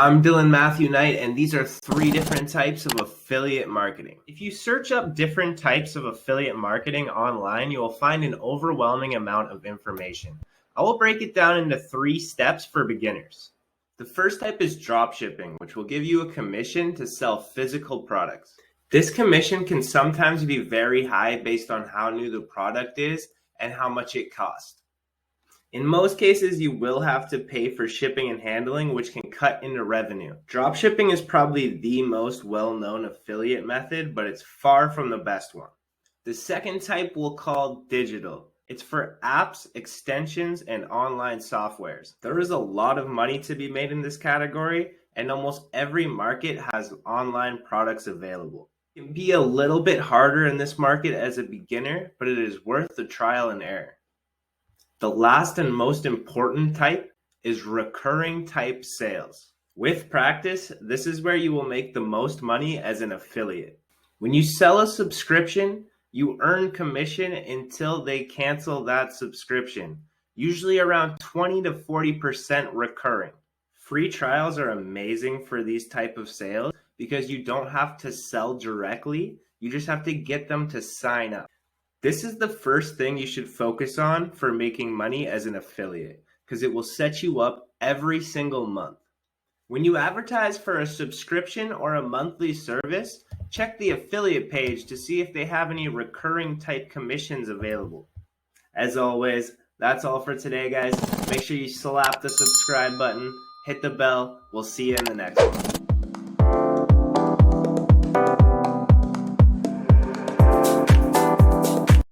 I'm Dylan Matthew Knight, and these are 3 different types of affiliate marketing. If you search up different types of affiliate marketing online, you will find an overwhelming amount of information. I will break it down into 3 steps for beginners. The first type is dropshipping, which will give you a commission to sell physical products. This commission can sometimes be very high based on how new the product is and how much it costs. In most cases, you will have to pay for shipping and handling, which can cut into revenue. Dropshipping is probably the most well-known affiliate method, but it's far from the best one. The second type we'll call digital. It's for apps, extensions, and online softwares. There is a lot of money to be made in this category, and almost every market has online products available. It can be a little bit harder in this market as a beginner, but it is worth the trial and error. The last and most important type is recurring type sales. With practice, this is where you will make the most money as an affiliate. When you sell a subscription, you earn commission until they cancel that subscription, usually around 20 to 40% recurring. Free trials are amazing for these type of sales because you don't have to sell directly, you just have to get them to sign up. This is the first thing you should focus on for making money as an affiliate, because it will set you up every single month. When you advertise for a subscription or a monthly service, check the affiliate page to see if they have any recurring type commissions available. As always, that's all for today, guys. Make sure you slap the subscribe button, hit the bell. We'll see you in the next one.